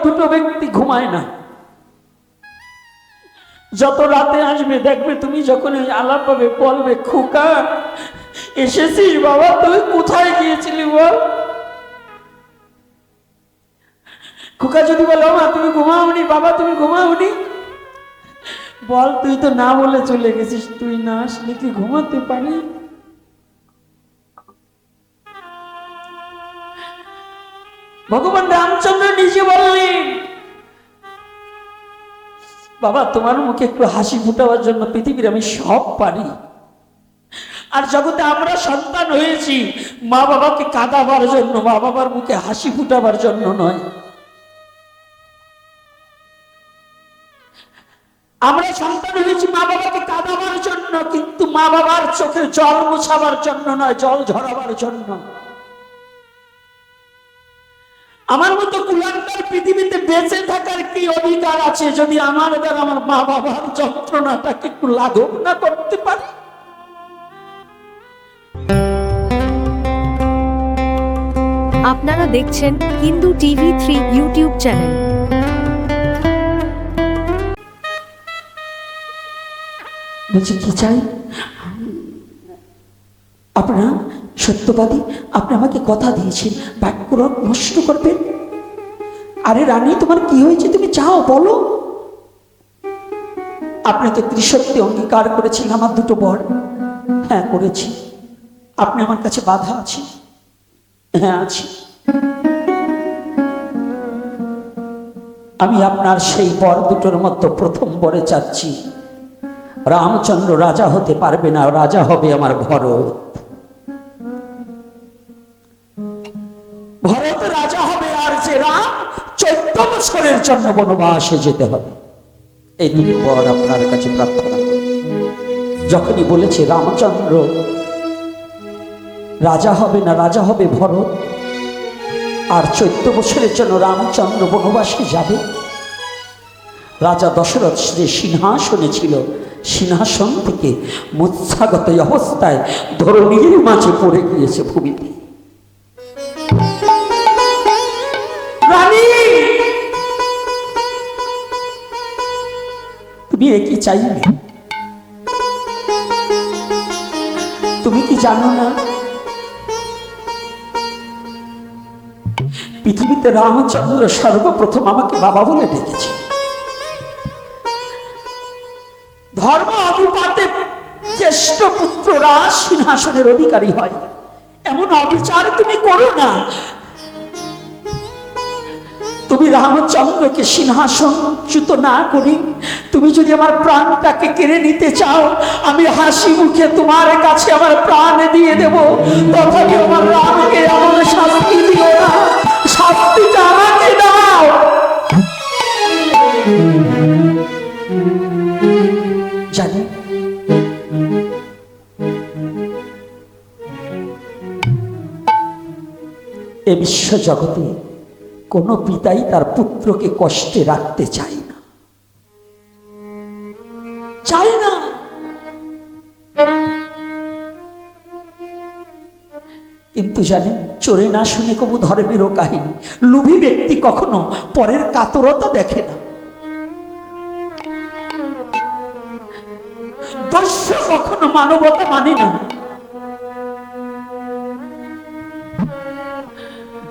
দুটো ব্যক্তি ঘুমায় না। যত রাতে আসবে দেখবে তুমি যখন আলাপ পাবে বলবে, খোকা এসেছিস বাবা, তুই কোথায় গিয়েছিলি বল। খোকা যদি বলো মা তুমি ঘুমাওনি, বাবা তুমি ঘুমাওনি, বল তুই তো না বলে চলে গেছিস, তুই না আসলে কি ঘুমাতে পারি? ভগবান রামচন্দ্র নিজে বললেন, বাবা তোমার মুখে একটু হাসি ফুটাবার জন্য পৃথিবীর আমি সব পারি। আর জগতে আমরা সন্তান হয়েছি মা বাবাকে কাঁদাবার জন্য, মা বাবার মুখে হাসি ফুটাবার জন্য নয়। আমরা সন্তান হয়েছি মা বাবাকে কাঁদাবার জন্য, কিন্তু মা বাবার চোখের জল মোছাবার জন্য নয়, জল ঝরাবার জন্য। আমার মতো কুলাঙ্গার পৃথিবীতে বেঁচে থাকার কি অধিকার আছে যদি আমার দ্বারা আমার মা বাবার যন্ত্রণাটাকে একটু লাঘব না করতে পারি? আপনারা দেখছেন হিন্দু টিভি 3 ইউটিউব চ্যানেল। বলছি কি চাই আপনারা? সত্যবাদী, আপনি আমাকে কথা দিয়েছেন বাক্য নষ্ট করবেন। আরে রানী তোমার কি হয়েছে, তুমি চাও বলো। আপনি তো ত্রিসত্যি অঙ্গীকার করেছেন আমার দুটো বর। হ্যাঁ করেছি। আপনি আমার কাছে বাধা আছে? হ্যাঁ আছি। আমি আপনার সেই বর দুটোর মধ্যে প্রথম বরে চাচ্ছি রামচন্দ্র রাজা হতে পারবে না, রাজা হবে আমার ভরত। ভরত রাজা হবে, আর যে রাম 14 বছরের জন্য বনবাসে যেতে হবে। এই দুটি বর আপনার কাছে প্রার্থনা করি। যখনই বলেছে রামচন্দ্র রাজা হবে না, রাজা হবে ভরত, আর 14 বছরের জন্য রামচন্দ্র বনবাসে যাবে। রাজা দশরথ যে সিংহাসনে ছিল, সিংহাসন থেকে মূর্ছাগত অবস্থায় ধরণীর মাঝে পড়ে গিয়েছে ভূমিতে। রানী তুমি একই চাইবে? তুমি কি জানো না পৃথিবীতে রামচন্দ্র সর্বপ্রথম আমাকে বাবা বলে ডেকেছে। ধর্ম অনুপাতে জ্যেষ্ঠ পুত্ররা সিংহাসনের অধিকারী হয়, এমন অবিচার তুমি করো না। তুমি রামচন্দ্রকে সিংহাসনচ্যুত না করি তুমি যদি আমার প্রাণটাকে কেড়ে নিতে চাও, আমি হাসি মুখে তোমার কাছে আমার প্রাণ দিয়ে দেব। তথাপি আমার রামকে এমন শাস্তি দিও না, শাস্তিটা আমাকে দাও। জানি এ বিশ্ব জগতে কোনো পিতাই তার পুত্রকে কষ্টে রাখতে চায় না, চায় না। কিন্তু জানেন, চোরে না শুনে কবু ধর্মেরও কাহিনী। লোভী ব্যক্তি কখনো পরের কাতরতা দেখে না, দস্যু কখনো মানবতা মানে না।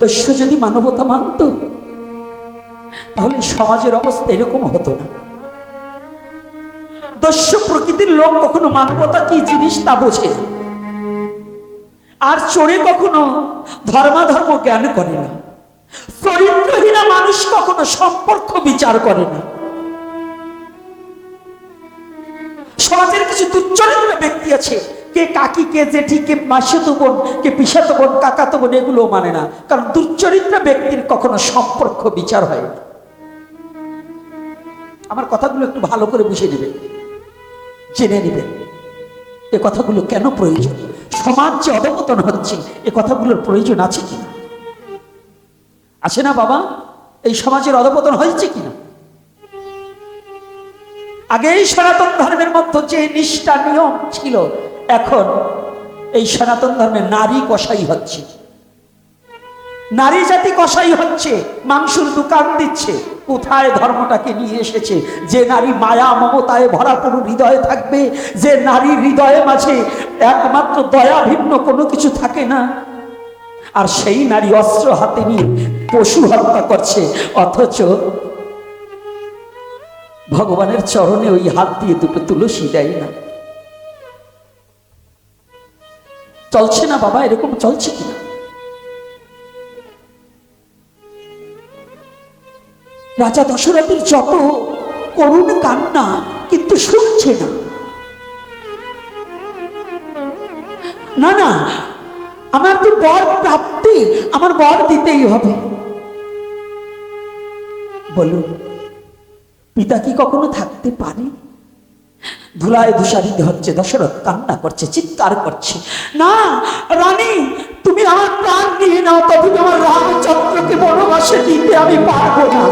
দস্যু যদি মানবতা মানত তাহলে সমাজের অবস্থা এরকম হতো না। দস্যু প্রকৃতির লোক কখনো মানবতা কি জিনিস তা বোঝে, আর চোরে কখনো ধর্মাধর্ম জ্ঞান করে না। চরিত্রহীনা মানুষ কখনো সম্পর্ক বিচার করে না। সমাজের কিছু দুশ্চরিত্র ব্যক্তি আছে, কে কাকি, কে জেঠি, কে মাসিতো বোন, কে পিসাতো বোন, কাকাতো বোন, এগুলো মানে না। কারণ দুশ্চরিত্র ব্যক্তির কখনো সম্পর্ক বিচার হয় না। আমার কথাগুলো একটু ভালো করে বুঝে নেবেন, জেনে নেবেন এ কথাগুলো কেন প্রয়োজন। সমাজ যে অধঃপতন হচ্ছে, এ কথাগুলোর প্রয়োজন আছে কিনা? আছে না বাবা? এই সমাজের অধঃপতন হয়েছে কিনা? আগে এই সনাতন ধর্মের মধ্যে যে নিষ্ঠা নিয়ম ছিল, এখন এই সনাতন ধর্মে নারী কসাই হচ্ছে। নারী জাতি কসাই হচ্ছে, মাংসের দোকান দিচ্ছে। কোথায় ধর্মটাকে নিয়ে এসেছে? যে নারী মায়া মমতায় ভরাপুর হৃদয়ে থাকবে, যে নারীর হৃদয়ে মাঝে একমাত্র দয়া ভিন্ন কোনো কিছু থাকে না, আর সেই নারী অস্ত্র হাতে নিয়ে পশু হত্যা করছে। অথচ ভগবানের চরণে ওই হাত দিয়ে দুটো তুলসী দেয় না। চলছে না বাবা? এরকম চলছে কিনা? রাজা দশরথের যত করুণ কান্না, কিন্তু শুনছে না। না না, আমার তো বর প্রাপ্তি, আমার বর দিতেই হবে। বলুন, পিতা কি কখনো থাকতে পারে? ধুলায় ধূসারিত হচ্ছে, দশরথ কান্না করছে, চিৎকার করছে, না রানী, তুমি আমার প্রাণ নিয়ে নাও, তবে আমার রামচন্দ্রকে বনবাসে দিতে আমি পারবো না।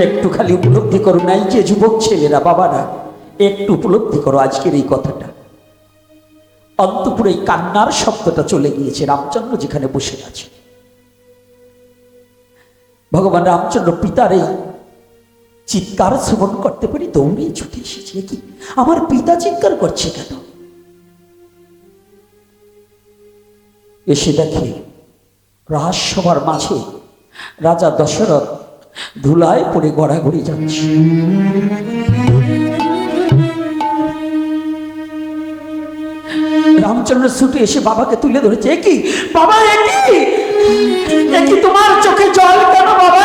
একটু খালি উপলব্ধি করো, নাই যে যুবক ছেলেরা, বাবারা, একটু উপলব্ধি করো আজকের এই কথাটা। অন্তপুরে এই কান্নার শব্দটা চলে গিয়েছে, রামচন্দ্র যেখানে বসে আছে। ভগবান রামচন্দ্র পিতার এই চিৎকার শ্রবণ করতে পারি দৌড়িয়ে ছুটে এসেছে। কি আমার পিতা চিৎকার করছে কেন? এসে দেখে রাজসভার মাঝে রাজা দশরথ ধুলায় পড়ে গড়াগড়ি যাচ্ছে। রামচন্দ্র ছুটে এসে বাবাকে তুলে ধরেছে। কি বাবা, একই তোমার চোখে জল কেন বাবা?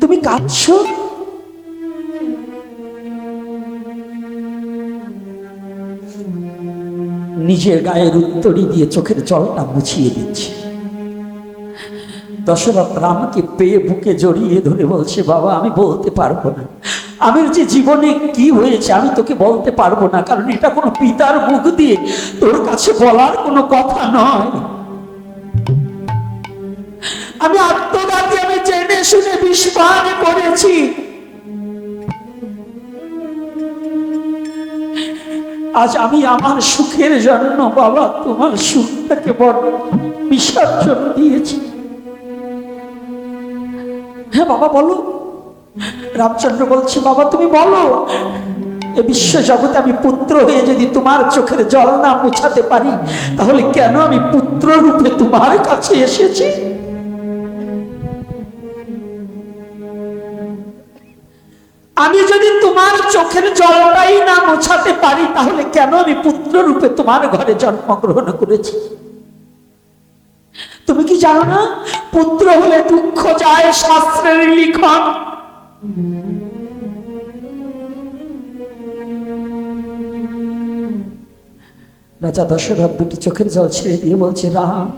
তুমি কাঁদছো? নিজের গায়ের উত্তরী দিয়ে চোখের জলটা মুছিয়ে দিচ্ছে। দশরথ রামকে পেয়ে বুকে জড়িয়ে ধরে বলছে, বাবা আমি বলতে পারবো না, আমার যে জীবনে কি হয়েছে আমি তোকে বলতে পারবো না, কারণ এটা কোনো পিতার মুখ দিয়ে তোর কাছে বলার কোনো কথা নয়। আমি আত্মঘাতী, আমি জেনে শুনে বিষপান করেছি। আজ আমি আমার সুখের জন্য বাবা তোমার সুখটাকে বড় বিসর্জন দিয়েছি। হ্যাঁ বাবা বলো। রামচন্দ্র বলছে, বাবা তুমি বলো, এ বিশ্ব জগতে আমি পুত্র হয়ে যদি তোমার চোখের জল না মুছাতে পারি, তাহলে কেন আমি পুত্র রূপে তোমার কাছে এসেছি? আমি যদি তোমার চোখের জলটাই না মোছাতে পারি, তাহলে কেন আমি পুত্র রূপে তোমার ঘরে জন্মগ্রহণ করেছি? তুমি কি জানো না, পুত্র হলে দুঃখ যায়, শাস্ত্রের লিখন। রাজা দশরথ দুটি চোখের জল ছেড়ে দিয়ে বলছে, রাম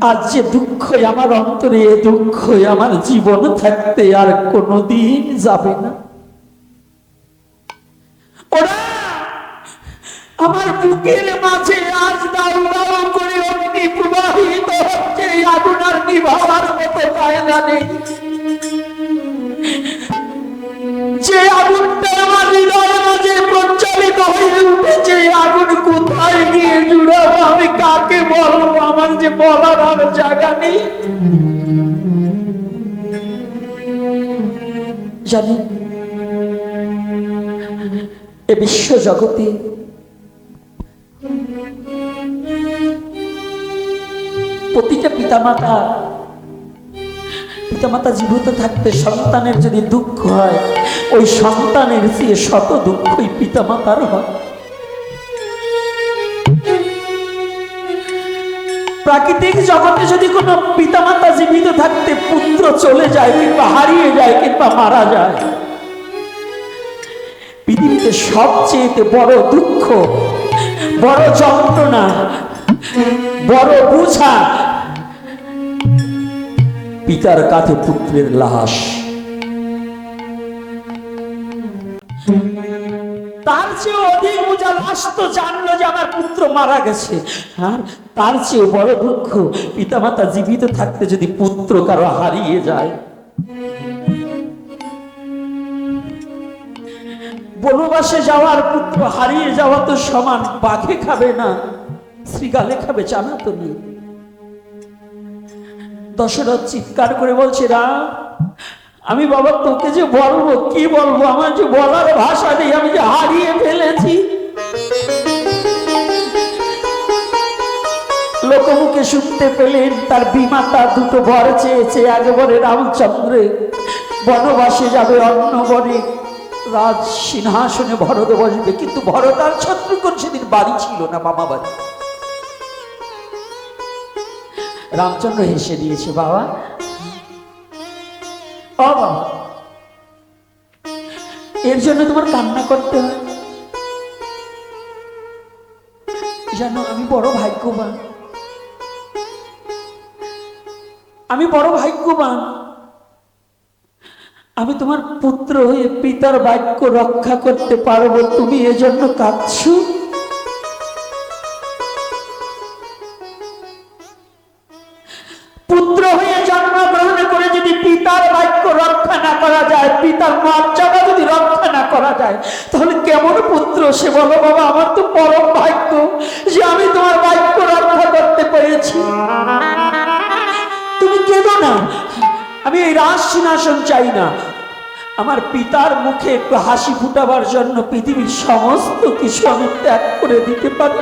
আজ যে দুঃখ আমার অন্তরে, এ দুঃখ আমার জীবন থাকতে আর কোনদিন যাবে না। ওরা আমার বুকের মাঝে আজ দাউ দাউ করে অগ্নি প্রবাহিত হচ্ছে, আগুন আর নিভাবার মতো কায়দা নেই। যে আগুনটা আমার হৃদয়ের মাঝে প্রজ্বলিত হয়ে উঠেছে, আগুন কোথায় গিয়ে জুড়াবো, আমি কাকে বলবো, আমার যে বলার আর জায়গা নেই। জানি এ বিশ্ব জগতে প্রতিটা পিতামাতা জীবিত থাকতে সন্তানের যদি দুঃখ হয়, ওই সন্তানের চেয়ে শত দুঃখই পিতামাতার হয়। প্রাকৃতিক জগতে যদি কোনো পিতামাতা জীবিত থাকতে পুত্র চলে যায়, কিংবা হারিয়ে যায়, কিংবা মারা যায়, পৃথিবীতে সবচেয়ে বড় দুঃখ, বড় যন্ত্রণা, বড় বোঝা পিতার কাঁধে পুত্রের লাশ। তার চেয়ে অধিক বোঝা লাশ তো জানলো যে আমার পুত্র মারা গেছে, আর তার চেয়ে বড় দুঃখ পিতামাতা জীবিত থাকতে যদি পুত্র কারো হারিয়ে যায়। বনবাসে যাওয়ার পুত্র হারিয়ে যাওয়া তো সমান, বাঘে খাবে না শ্রীগালে খাবে জানা তো নেই। দশরথ চিৎকার করে বলছে, রাম আমি বাবা তোকে যে বলবো, কি বলবো, আমার যে বলার ভাষা নেই, আমি যে হারিয়ে ফেলেছি। লোকমুখে শুনতে পেলেন তার বিমাতা দুটো বর চেয়েছে, আগে বলে রামচন্দ্রে বনবাসে যাবে, অন্য বনে রাজ সিংহাসনে ভরত বসবে। কিন্তু ভরত আর শত্রুঘ্ন সেদিন বাড়ি ছিল না, মামা বাড়ি। রামচন্দ্র হেসে দিয়েছে, বাবা ও বাবা, এর জন্য তোমার কান্না করতে হয়? জানো আমি বড় ভাগ্যবান, আমি বড় ভাগ্যবান, আমি তোমার পুত্র হয়ে পিতার বাক্য রক্ষা করতে পারবো, তুমি এজন্য কাঁদছো? পুত্র হয়ে জন্মগ্রহণ করে যদি পিতার বাক্য রক্ষা না করা যায়, পিতার মর্যাদা যদি রক্ষা না করা যায়, তাহলে কেমন পুত্র সে? বলো বাবা, আমার তো পরম ভাগ্য যে আমি তোমার বাক্য রক্ষা করতে পেরেছি। তুমি কেঁদো না, আমি এই রাজ সিংহাসন চাই না, আমার পিতার মুখে একটু হাসি ফুটাবার জন্য পৃথিবীর সমস্ত কিছু আমি ত্যাগ করে দিতে পারি।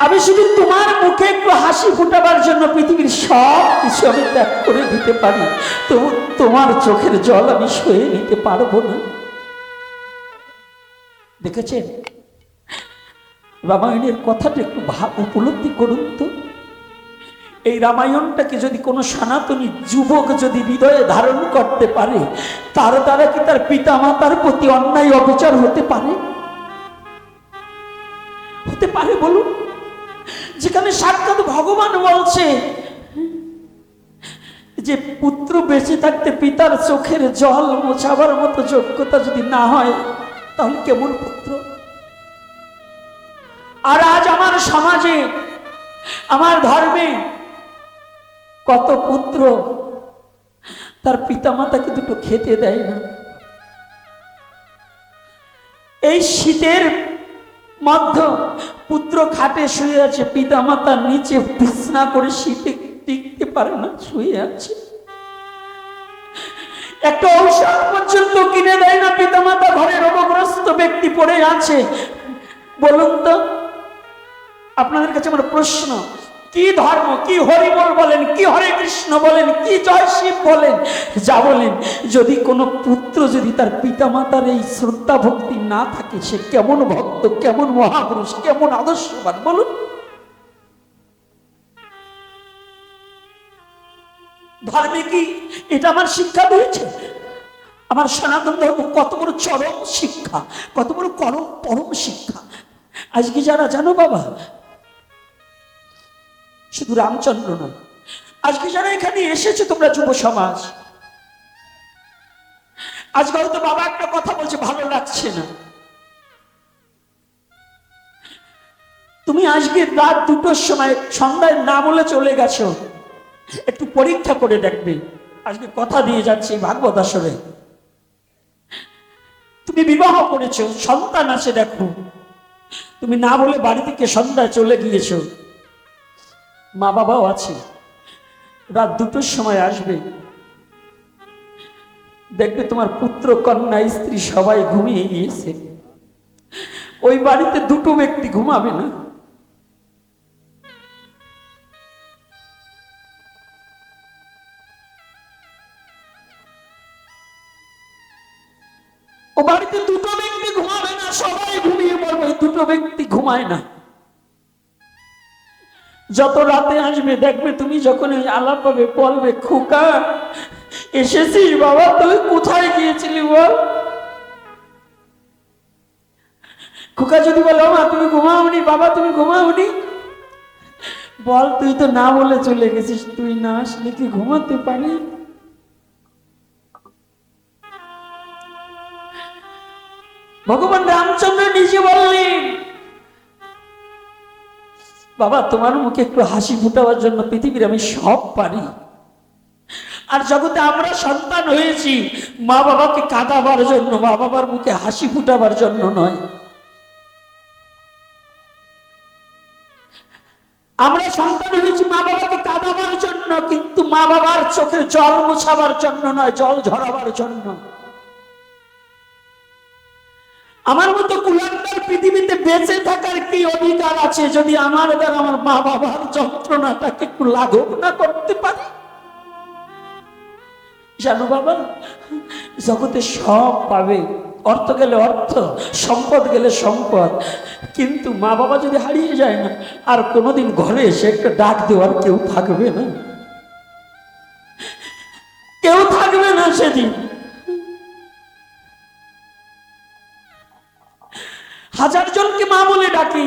আমি শুধু তোমার মুখে একটু হাসি ফুটাবার জন্য পৃথিবীর সব কিছু আমি ত্যাগ করে দিতে পারি, তো তোমার চোখের জল আমি সয়ে নিতে পারবো না। দেখেছেন রামায়ণের কথাটা একটু উপলব্ধি করুন তো। এই রামায়ণটাকে যদি কোনো সনাতনী যুবক যদি হৃদয়ে ধারণ করতে পারে, তার দ্বারা কি তার পিতা মাতার প্রতি অন্যায় অবিচার হতে পারে? হতে পারে বলুন? যেখানে সাক্ষাৎ ভগবান বলছে যে পুত্র বেঁচে থাকতে পিতার চোখের জল মোছাবার মতো যোগ্যতা যদি না হয়, তাহলে কেমন পুত্র? আর আজ আমার সমাজে, আমার ধর্মে কত পুত্র তার পিতা মাতাকে দুটো খেতে দেয় না। এই শীতের মধ্যে পুত্র খাটে শুয়ে আছে, পিতা মাতার নিচে বিছনা করে শীতে টিকতে পারে না, শুয়ে আছে। একটা ঔষধ পর্যন্ত কিনে দেয় না পিতা মাতা, ঘরে রোগগ্রস্ত ব্যক্তি পড়ে আছে। বলুন তো, আপনাদের কাছে আমার প্রশ্ন, কি ধর্ম, কি হরিবল বলেন, কি হরে কৃষ্ণ বলেন, কি জয় শিব বলেন, যা বলেন, যদি কোনো পুত্র যদি তার পিতা মাতার এই শ্রদ্ধা ভক্তি না থাকে, সে কেমন ভক্ত, কেমন মহাপুরুষ, কেমন আদর্শবান বলুন? ধর্মে কি এটা আমার শিক্ষা দিয়েছে? আমার সনাতন ধর্ম কত বড় চরম শিক্ষা, কত বড় পরম শিক্ষা। আজকে যারা জানো বাবা, শুধু রামচন্দ্র নয়, আজকে যারা এখানে এসেছে তোমরা যুব সমাজ, আজকে হয়তো বাবা একটা কথা বলছে ভালো লাগছে না, তুমি আজকে রাত 2টোর সময় সন্ধ্যায় না বলে চলে গেছো, একটু পরীক্ষা করে দেখবে। আজকে কথা দিয়ে যাচ্ছি ভাগবত আসরে, তুমি বিবাহ করেছো, সন্তান আছে, দেখো তুমি না বলে বাড়ি থেকে সন্ধ্যায় চলে গিয়েছো, মা বাবাও আছে, রাত 2টোর সময় আসবে, দেখবে তোমার পুত্র কন্যা স্ত্রী সবাই ঘুমিয়ে গিয়েছে, ওই বাড়িতে 2টো ব্যক্তি ঘুমাবে না। ও বাড়িতে 2টো ব্যক্তি ঘুমাবে না, সবাই ঘুমিয়ে পড়বে, 2টো ব্যক্তি ঘুমায় না। যত রাতে আসবে দেখবে তুমি যখন আলাপ পাবে, বলবে খোকা এসেছিস বাবা, তুই কোথায় গিয়েছিলি বল? খোকা যদি বলো মা তুমি ঘুমাওনি, বাবা তুমি ঘুমাওনি, বল তুই তো না বলে চলে গেছিস, তুই না আসলে কি ঘুমাতে পারি? ভগবান রামচন্দ্র নিজে বললেন বাবা তোমার মুখে একটু হাসি ফুটাবার জন্য পৃথিবীর আমি সব পারি। আর জগতে আমরা সন্তান হয়েছি মা বাবাকে কাঁদাবার জন্য, মা বাবার মুখে হাসি ফুটাবার জন্য নয়। আমরা সন্তান হয়েছি মা বাবাকে কাঁদাবার জন্য, কিন্তু মা বাবার চোখের জল মোছাবার জন্য নয়, জল ঝরাবার জন্য। আমার মতো কুলাঙ্গার পৃথিবীতে বেঁচে থাকার কি অধিকার আছে যদি আমার দ্বারা আমার মা বাবার যন্ত্রণাটাকে একটু লাঘব না করতে পারি? জানো বাবা, জগতে সব পাবে, অর্থ গেলে অর্থ, সম্পদ গেলে সম্পদ, কিন্তু মা বাবা যদি হারিয়ে যায় না, আর কোনোদিন ঘরে এসে একটা ডাক দেওয়ার কেউ থাকবে না, কেউ থাকবে না সেদিন। হাজার জনকে মা বলে ডাকি,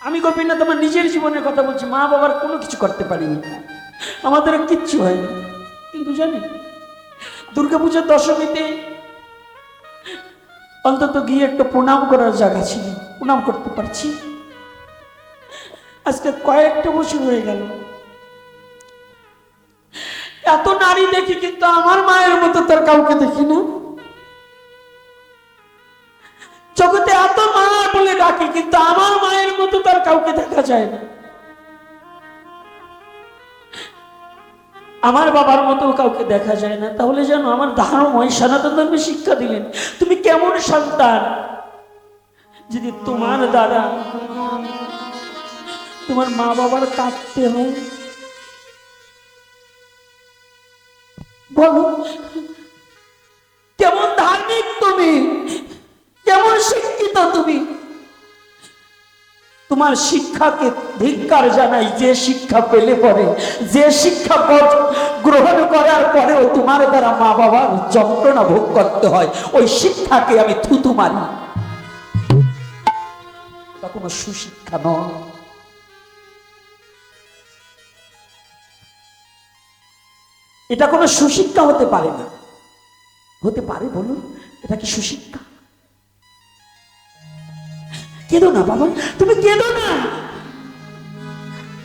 আমি গোপীনাথ আমার নিজের জীবনের কথা বলছি, মা বাবার কোনো কিছু করতে পারিনি, আমাদের কিচ্ছু হয়নি। কিন্তু জানি দুর্গাপূজার দশমীতে অন্তত গিয়ে একটা প্রণাম করার জায়গা ছিল, প্রণাম করতে পারছি। আজকে কয়েকটা বছর হয়ে গেল, এত নারী দেখি কিন্তু আমার মায়ের মতো তার কাউকে দেখি না। জগতে এত মা বলে ডাকি, কিন্তু আমার মায়ের মতো তার কাউকে দেখা যায় না। আমার বাবার মতো কাউকে দেখা যায় না। তাহলে জানো, আমার ধারণময় সনাতন ধর্মে শিক্ষা দিলেন, তুমি কেমন সন্তান যদি তোমার দ্বারা তোমার মা বাবার কাঁদতে হয়? বলো, কেমন ধার্মিক তুমি, কেমন শিক্ষিত তুমি? তোমার শিক্ষাকে ধিক্কার জানাই, যে শিক্ষা পেলে পরে, যে শিক্ষা গ্রহণ করার পরেও তোমার দ্বারা মা বাবার যন্ত্রণা ভোগ করতে হয়, ওই শিক্ষাকে আমি থুতু মারি। এটা কোনো সুশিক্ষা নয়। এটা কোনো সুশিক্ষা হতে পারে না। হতে পারে বলুন, এটা কি সুশিক্ষা? কেঁদো না বাবা, তুমি কেঁদো না।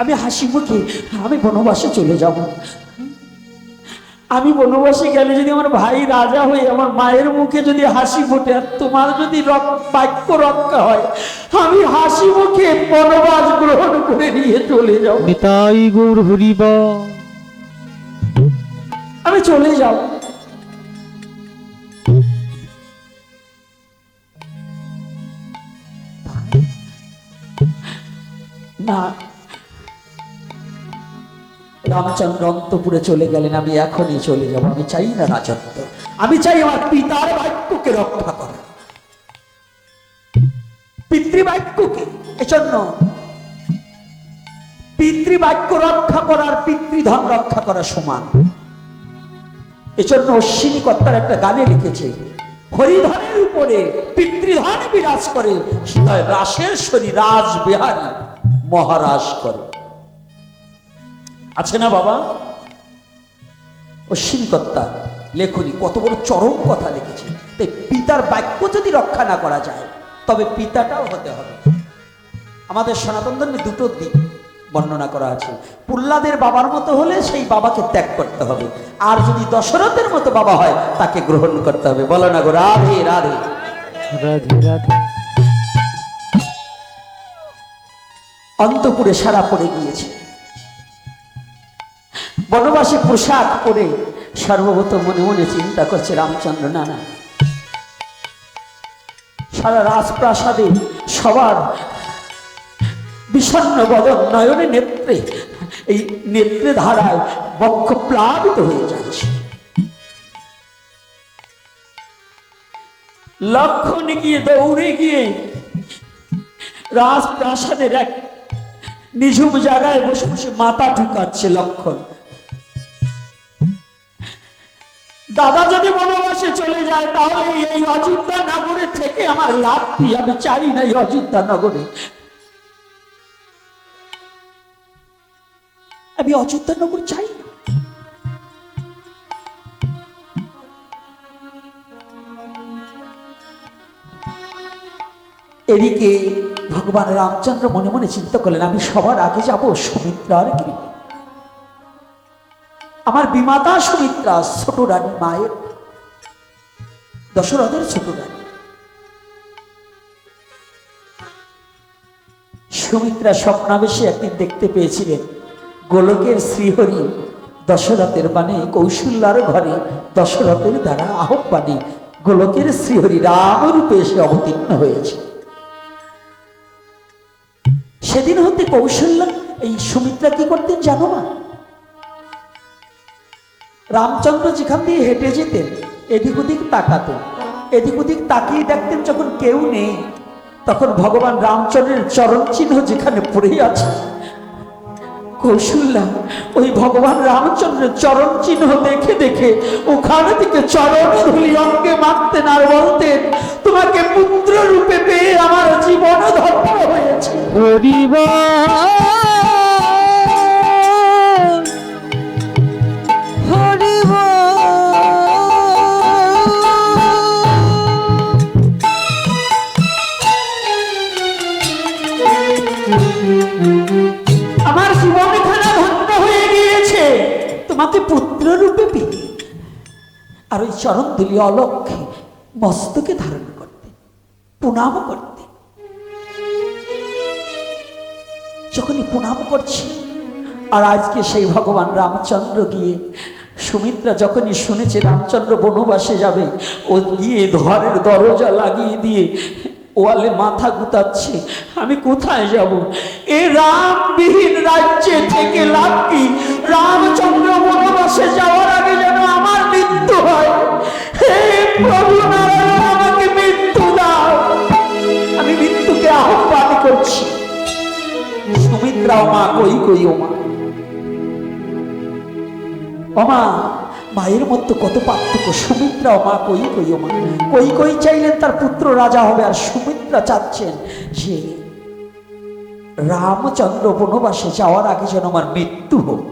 আমি হাসি মুখে আমি বনবাসে চলে যাব। আমি বনবাসে গেলে যদি আমার ভাই রাজা হয়ে আমার মায়ের মুখে যদি হাসি ফোটে, আর তোমার যদি বাক্য রক্ষা হয়, আমি হাসি মুখে বনবাস গ্রহণ করে নিয়ে চলে যাব। নিতাই গৌর হরিবা, আমি চলে যাব। না, রামচন্দ্র অন্তপুরে চলে গেলেন, আমি এখনই চলে যাব। আমি চাই না রাজত্ব, আমি চাই আমার পিতার বাক্যকে রক্ষা করা, পিতৃবাক্যকে। এজন্য পিতৃবাক্য রক্ষা করার পিতৃধন রক্ষা করা সমান। এজন্য অশ্বিনী কর্তার একটা গানে লিখেছে, হরিধনের উপরে পিতৃধন বিরাজ করে, রাসেশ্বরী রাজবিহারী মহারাজ করে। আছে না বাবা? অশ্বিনী কর্তা লেখনী কত বড় চরম কথা লিখেছে। তাই পিতার বাক্য যদি রক্ষা না করা যায়, তবে পিতাটাও হতে হবে। আমাদের সনাতন ধর্মে দুটো দিক বর্ণনা করা আছে। প্রহ্লাদের বাবার মতো হলে সেই বাবাকে ত্যাগ করতে হবে, আর যদি দশরথের মতো বাবা হয় তাকে গ্রহণ করতে হবে। বলো না গো, রাধে রাধে রাধে রাধে। অন্তপুরে সারা পড়ে গিয়েছে। বনবাসী পোশাক পরে সর্বভূত মনে মনে চিন্তা করছে রামচন্দ্র, না না, সারা রাজপ্রাসাদে সবার বিষণ্ণ বদন, নয়নে নেত্রে, এই নেত্রে ধারায় বক্ষ প্লাবিত হয়ে যাচ্ছে। লক্ষণ গিয়ে দৌড়ে গিয়ে রাজপ্রাসাদের এক নিঝুম জায়গায় বসে বসে মাথা ঠুকাচ্ছে লক্ষণ। দাদা যদি বনবাসে চলে যায়, তাহলে এই অযোধ্যা নগরে থেকে আমার লাভ কি? আমি চাই না এই অযোধ্যা নগরে, আমি অযোধ্যা নগর চাই না। এদিকে ভগবান রামচন্দ্র মনে মনে চিন্তা করলেন, আমি সবার আগে যাব সুমিত্রার গৃহে। আমার বিমাতা সুমিত্রা, ছোট রানী, মায়ের দশরথের ছোট রানী। সুমিত্রা স্বপ্নাবেশে একদিন দেখতে পেয়েছিলেন গোলকের শ্রীহরি দশরথের বাণী কৌশল্যার ঘরে দশরথের দ্বারা আহ্বানে গোলকের শ্রীহরি রামরূপে এসে অবতীর্ণ হয়েছে। সেদিন হতে কৌশল্যা এই সুমিত্রা কি করতেন জানো না? রামচন্দ্র যেখান দিয়ে হেঁটে যেতেন এদিক ওদিক তাকাতেন, এদিক ওদিক তাকিয়ে দেখতেন যখন কেউ নেই, তখন ভগবান রামচন্দ্রের চরণ চিহ্ন যেখানে পড়ে আছে, কৌশল্যা ওই ভগবান রামচন্দ্রের চরণ চিহ্ন দেখে দেখে ওখানে থেকে চরণ ধুলি অঙ্গে মারতেন আর বলতেন, তোমাকে পুত্র রূপে পেয়ে আমার জীবন ধন্য হয়েছে। আমার জীবন খানা ধন্য হয়ে গিয়েছে তোমাকে পুত্র রূপে পেয়ে। আর ওই চরণ ধুলি অলক্ষে মস্তকে ধারণ করতে, প্রণাম করতে। যখনই প্রণাম করছি, আর আজকে সেই ভগবান রামচন্দ্র গিয়ে সুমিত্রা যখনই শুনেছে রামচন্দ্র বনবাসে যাবে, ও গিয়ে ঘরের দরজা লাগিয়ে দিয়ে ওয়ালে মাথা গুতাচ্ছে, আমি কোথায় যাব? এ রামবিহীন রাজ্যে থেকে লাভ কি? রামচন্দ্র বনবাসে যাওয়ার আগে যেন আমার মৃত্যু হয়। হে প্রভু নারায়ণ, আমাকে মৃত্যু দাও। আমি মৃত্যুকে আহ্বান করছি। সুমিত্রা, ও মা, কই কই ও মা, ও মা, মায়ের মধ্যে কত পার্থক্য। সুমিত্রা, ও মা, কই কই ও মা। কই কই চাইলেন তার পুত্র রাজা হবে, আর সুমিত্রা চাচ্ছেন যে রামচন্দ্র বনবাসে যাওয়ার আগে যেন আমার মৃত্যু হোক।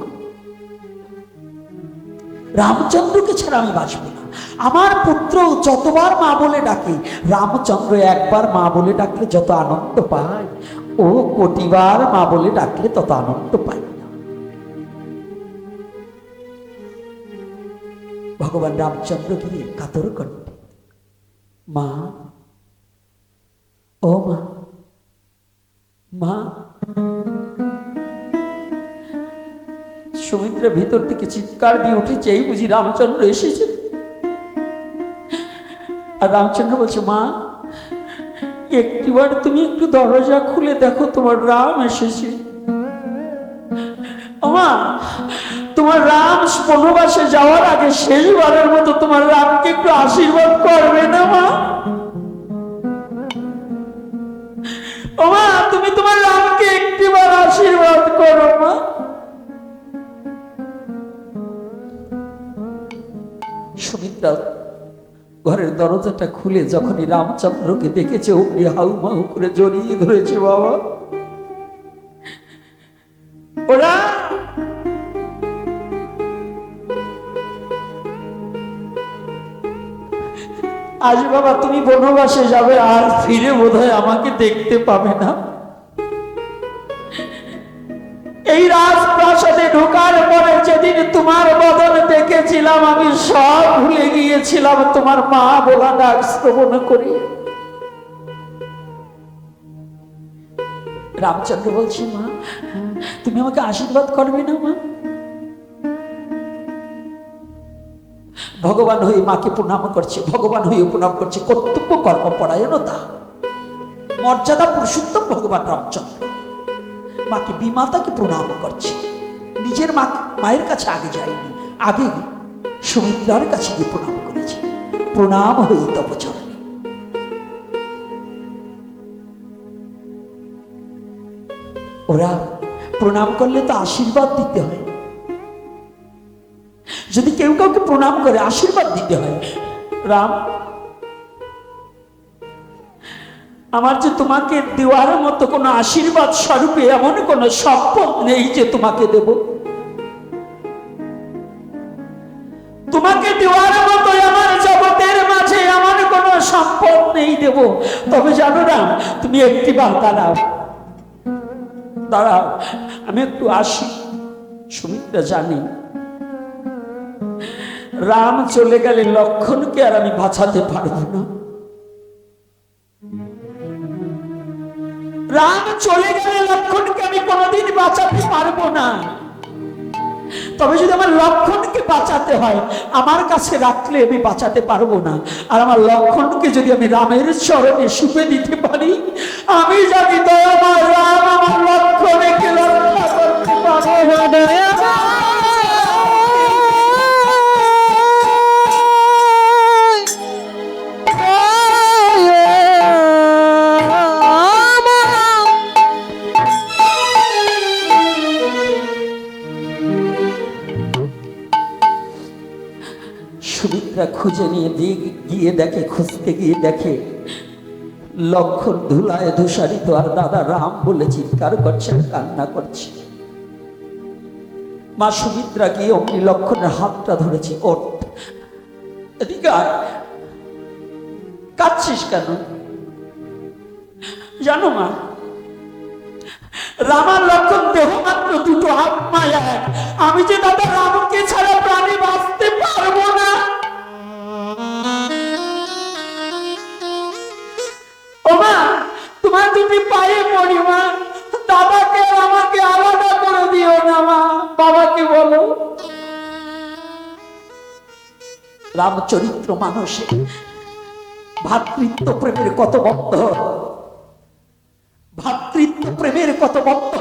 রামচন্দ্রকে ছাড়া আমি বাঁচব না। আমার পুত্র যতবার মা বলে ডাকে, রামচন্দ্র একবার মা বলে ডাকলে যত আনন্দ পায়, ও কোটিবার মা বলে ডাকলে তত আনন্দ পায় না। ভগবান রামচন্দ্র গিয়ে কাতর কণ্ঠে, মা, ও মা, মা। সুমিত্রা ভিতর থেকে চিৎকার দিয়ে উঠেছে, এই বুঝি রামচন্দ্র এসেছে। আর রামচন্দ্র বলছে, মা, একটিবার তুমি একটু দরজা খুলে দেখো, তোমার রাম এসেছে। মা, তোমার রাম বনবাসে যাওয়ার আগে শেষবারের মতো তোমার রামকে একটু আশীর্বাদ করবে না মা? ও মা, তুমি তোমার রামকে একটিবার আশীর্বাদ করো মা। সুমিত্রা ঘরের দরজাটা খুলে যখনই রামচন্দ্রকে দেখেছে, অমনি হাউমাউ করে জড়িয়ে ধরেছে। বাবা, ওরা আজ বাবা তুমি বনবাসে যাবে, আর ফিরে বোধহয় আমাকে দেখতে পাবে না। এই রাজপ্রাসাদে ঢোকার পরে যেদিন তোমার বদন দেখেছিলাম, আমি সব ভুলে গিয়েছিলাম তোমার মা বলা ডাক শ্রবণ করি। রামচন্দ্র বলছি, মা, তুমি আমাকে আশীর্বাদ করবে না মা? ভগবান হয়ে মাকে প্রণাম করছে, ভগবান হয়ে প্রণাম করছে। কর্তব্য কর্মপরায়ণতা, মর্যাদা পুরুষোত্তম ভগবান রামচন্দ্র মাকে, বিমাতাকে প্রণাম করছে। নিজের মায়ের কাছে আগে যায়নি, আগে সুমিত্রার কাছে গিয়ে প্রণাম করেছে। প্রণাম হই তব চরণে। ওরা প্রণাম করলে তো আশীর্বাদ দিতে হয়। যদি কেউ কাউকে প্রণাম করে আশীর্বাদ দিতে হয়। রাম, আমার যে তোমাকে দেওয়ার মতো কোনো আশীর্বাদ স্বরূপে এমন কোন সম্পদ নেই যে তোমাকে দেব। তোমাকে দেওয়ার মতো আমার জগতের মাঝে এমন কোন সম্পদ স্বপ্নেই দেব। তবে জানো না, তুমি একটিবার দাঁড়াও দাঁড়াও, আমি একটু আসি। সুমিত্রা জানি রাম চলে গেলে লক্ষণকে আর আমি বাঁচাতে পারবো না। রাম চলে গেলে লক্ষণকে আমি কোনোদিন বাঁচাতে পারবো না। তবে যদি আমার লক্ষণকে বাঁচাতে হয়, আমার কাছে রাখলে আমি বাঁচাতে পারবো না। আর আমার লক্ষণকে যদি আমি রামের চরণে শুপে দিতে পারি, আমি জানি দয়াময় রাম আমার লক্ষণকে রক্ষা করতে পারবে। সুমিত্রা খুঁজে নিয়ে গিয়ে দেখে, খুঁজতে গিয়ে দেখে লক্ষণ ধুলায় ধূসারিত, আর দাদা রাম বলে চিৎকার করছে, কান্না করছে। মা সুমিত্রা গিয়ে অমনি লক্ষণের হাতটা ধরেছে, ওঠ, এদিকে আয়, কাঁদছিস কেন? জানো মা, রামার লক্ষণ দেহ মাত্র দুটো, আত্মা এক। আমি যে দাদা রামকে ছাড়া প্রাণী বাঁচতে পারবো না। ও মা, তোমার দুটি পায়ে পড়ি মা, দাদাকে আমাকে আলাদা করে দিও না মা, বাবাকে বলো। রামচরিত্র মানসে ভ্রাতৃত্ব প্রেমের কত বদ্ধ, ভ্রাতৃত্ব প্রেমের কত বদ্ধ।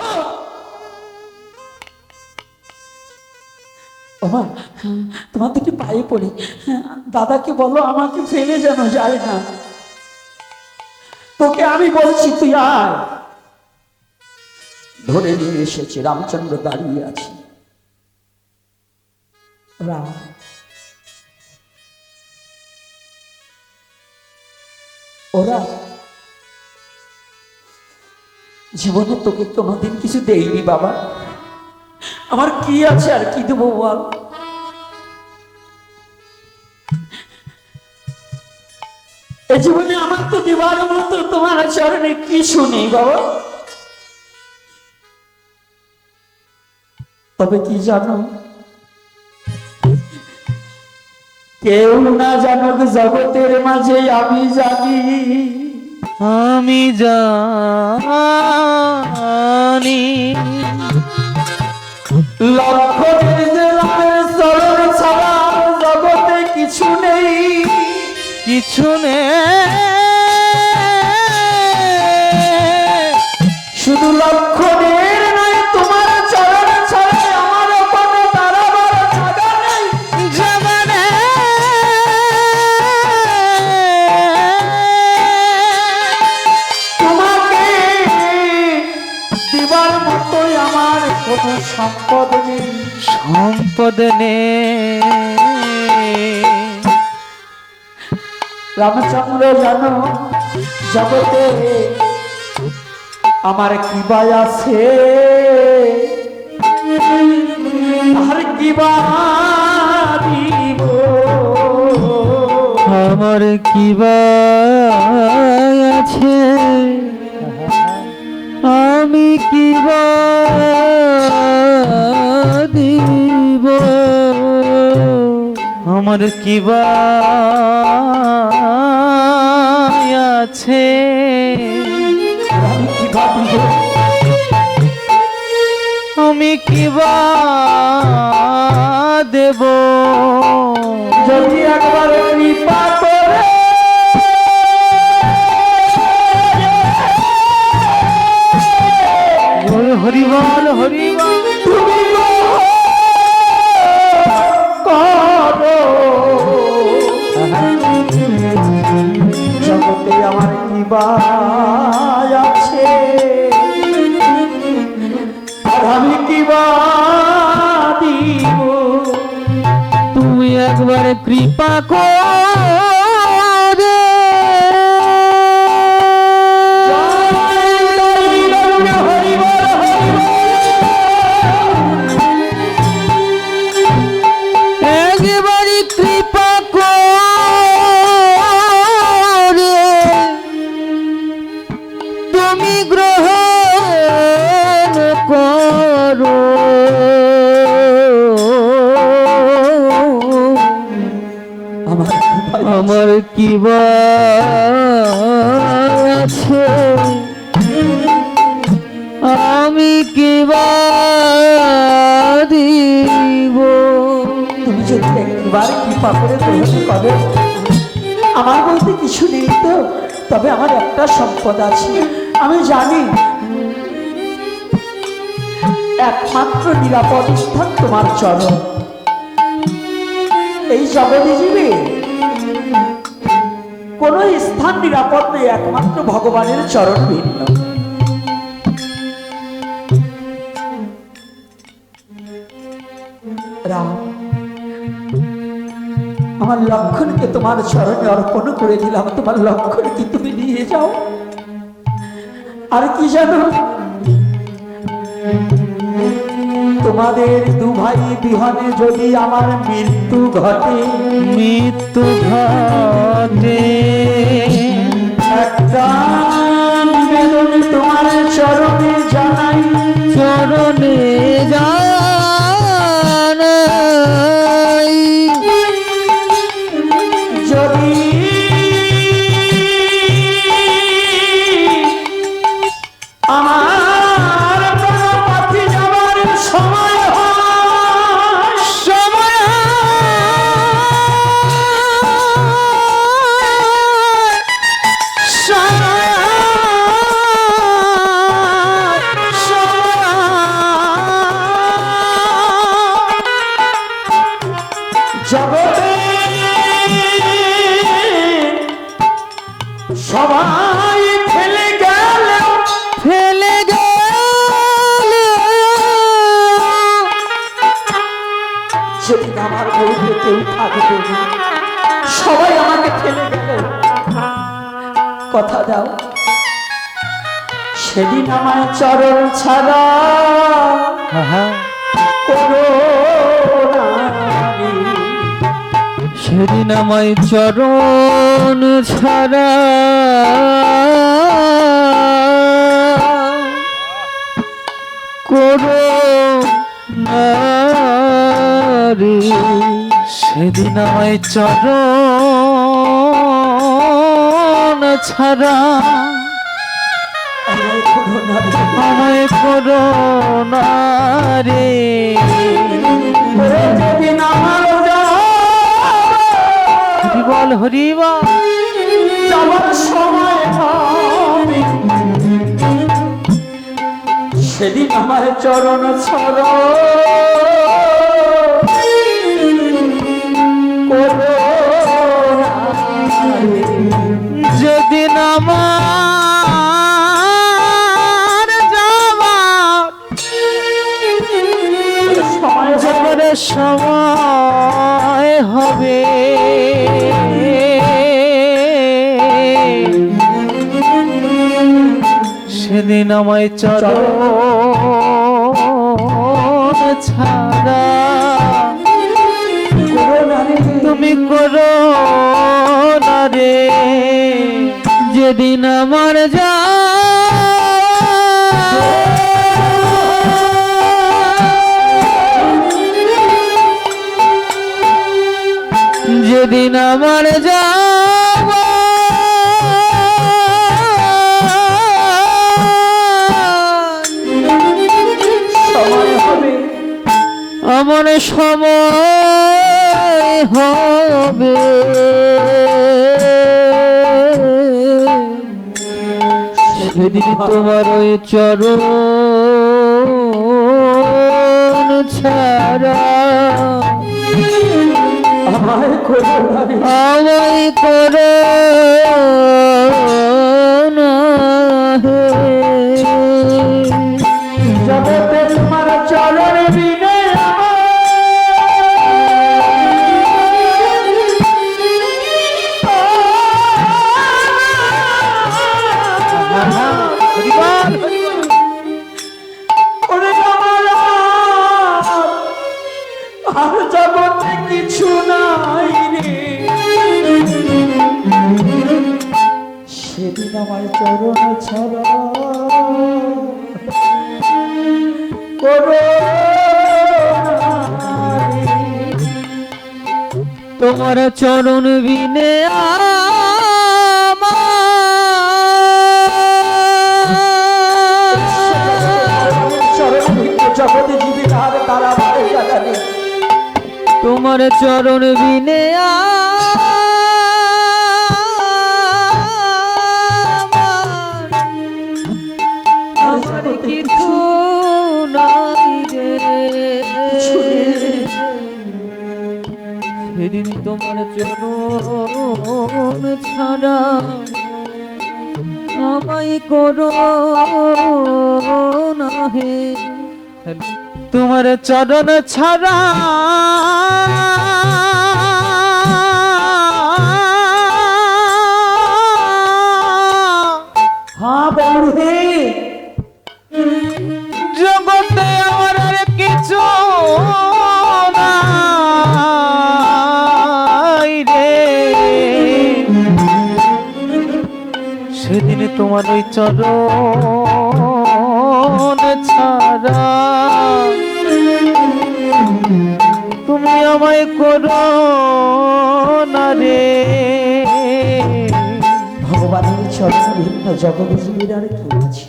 ওমা, তোমার দুটি পায়ে পড়ি, দাদাকে বলো আমাকে ফেলে যেন যায় না। তোকে আমি বলছি তুই আয়। ধরে নিয়ে এসেছি, রামচন্দ্র দাঁড়িয়ে আছে। রাম, ওরা জীবনে তোকে কোনোদিন কিছু দেয়নি বাবা, আমার কি আছে আর কি দেবো বল? এই জীবনে আমার তো দিবার মতো তোমার চরণে কিছু নেই বাবা। তবে কি জানো, কেউ না জানুক জগতের মাঝে আমি জানি, আমি জানি লক্ষণের যে রামের চরণ ছাড়া জগতে কিছু নেই, কিছু নেই। শুধু লক্ষণের নয়, তোমার চরণ ছাড়া আমার কোনো দাঁড়াবার জায়গা নেই। তোমাকে দিবার মতোই আমার কোনো সম্পদ নেই, সম্পদ নেই। রামচন্দ্র জানো, জগতে আমার কি বাই আছে, আর কি বা দিব, আমার কি বা আছে, আমি কি বা দিব, আমার কি বা আছে, আমি কি বা দিব, আমি কি বা দেব। যদি একবার কৃপা করে হরিবল হরিবল তুমি করো, জগতে আমার কি বা আছে, আর আমি কি বা দিব। তুমি একবার কৃপা করে একবারই কৃপা করে আমার কি বা আছে, আমি কি বা দিব। তুমি যদি একবার কৃপা করে গ্রহণ করো, আমার বলতে কিছু নেই তো, তবে আমার একটা সম্পদ আছে। আমি জানি একমাত্র নিরাপদ স্থান তোমার চরণ। এই জগতে জীবে কোন স্থান নিরাপদ নেই, একমাত্র ভগবানের চরণ ভিন্ন। রাম, আমার লক্ষণকে তোমার চরণে অর্পণ করে দিলাম, তোমার লক্ষণকে তুমি নিয়ে যাও। আর কি জানো, তোমাদের দু ভাই বিহনে যদি আমার মৃত্যু ঘটে, মৃত্যু ঘটে, একটা নিবেদন তোমার চরণে জানাই, চরণে জানাই, যদি আমার প্রাণপাতি যাবার সময় হয়, সময় জগতে সবাই ফেলে গেল, ফেলে গেল, সেদিন আমার বউকে কেউ থাকবে না, সবাই আমাকে ফেলে গেল। কথা দাও, সেদিন আমার চরণ ছাড়া করো না রে। সেদিন আমায় চরণ ছাড়া করো না রে। সেদিন আমায় চরণ ছাড়া আমায় করো না রে। আমায় করো না রে। ওরে যেদিন আমার হরিবল হরিবল যাবার সময় হবে, সেদিন আমার চরণ ছড় করো না রে। যেদিন আমার যাবার সময় হবে, যাবার সময় হবে, সেদিন আমায় চরণ ছাড়া করো না রে। তুমি করো না রে। যেদিন আমার যেদিন আমার যাব সময় হবে, আমার সময় হবে, সেদিন তোমার ওই চরণ ছাড়া আমায় করো না রে। আমায় করো না হে। জগতে তোমার চরণ বিনে হরিবল ওরে আমার আর জগতে কিছু নাই রে। সেদিন আমার চরণ ছাড়া করো না রে। তোমার চরণ বিনে চরণ ভিন্ন জগতে জীবিত হবে তারা আমারে জাগাবে। তোমার চরণ বিনে আমার কিছু নাই রে। সেদিন তোমার চরণ ছাড়া আমায় করো না হে। তোমার চরণ ছাড়া হ্যাঁ বলু হে, জগতে আমার আর কিছু নাই রে। সেদিন তোমার ওই চরণ ছাড়া তুমি আমায় করো না রে। ভগবানের চরণ ভিন্ন জগতে জীবিত আর কি আছে?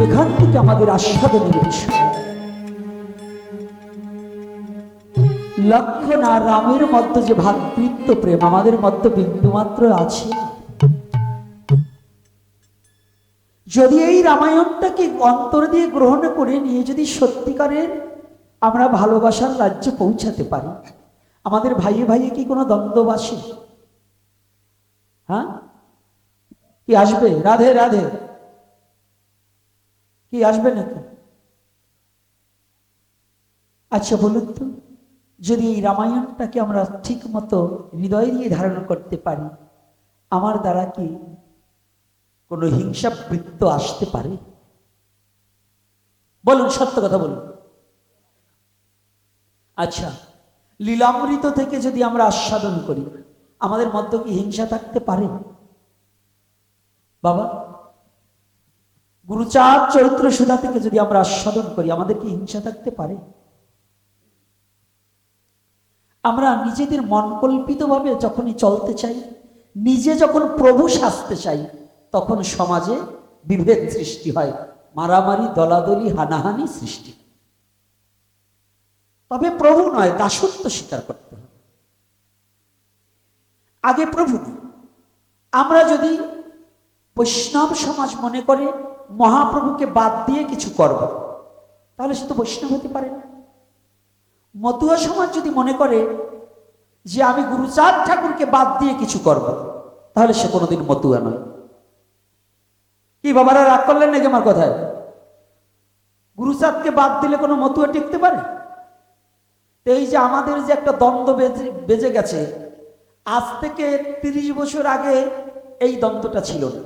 এখান থেকে আমাদের আস্বাদনের বিষয় লক্ষণ আর রামের মধ্যে যে ভ্রাতৃত্ব প্রেম আমাদের মধ্যে বিন্দুমাত্র আছে। যদি এই রামায়ণটাকে অন্তর দিয়ে গ্রহণ করে নিয়ে যদি সত্যিকারের আমরা ভালোবাসার রাজ্যে পৌঁছাতে পারি, আমাদের ভাইয়ে ভাইয়ে কি কোনো দ্বন্দ্ব আসে? হ্যাঁ, কি আসবে? রাধে রাধে, কি আসবে নাকি? আচ্ছা বলুন তো, যদি এই রামায়ণটাকে আমরা ঠিক মতো হৃদয় দিয়ে ধারণ করতে পারি, আমার দ্বারা কি কোনো হিংসাবৃত্ত আসতে পারে? বলুন, সত্য কথা বলুন। আচ্ছা, লীলামৃত থেকে যদি আমরা আস্বাদন করি, আমাদের মধ্যে কি হিংসা থাকতে পারে? বাবা, গুরুচাঁদ চরিত্র সুধা থেকে যদি আমরা আস্বাদন করি, আমাদের কি হিংসা থাকতে পারে? আমরা নিজেদের মন কল্পিত ভাবে যখনই চলতে চাই, নিজে যখন প্রভু সাজতে চাই, তখন সমাজে বিভেদ সৃষ্টি হয়, মারামারি, দলাদলি, হানাহানি সৃষ্টি। তবে প্রভু নয়, দাসত্ব স্বীকার করতে হবে। আগে প্রভু নয়। আমরা যদি বৈষ্ণব সমাজ মনে করে মহাপ্রভুকে বাদ দিয়ে কিছু করব, তাহলে সে তো বৈষ্ণব হতে পারে না। মতুয়া সমাজ যদি মনে করে যে আমি গুরুচাঁদ ঠাকুরকে বাদ দিয়ে কিছু করব, তাহলে সে কোনোদিন মতুয়া নয়। কি বাবারা রাগ করলেন নাকি আমার কথায়? গুরুচাঁদকে বাদ দিলে কোনো মতুয়া টিকতে পারে? এই যে আমাদের যে একটা দ্বন্দ্ব বেজে গেছে, আজ থেকে 30 বছর আগে এই দ্বন্দ্বটা ছিল না।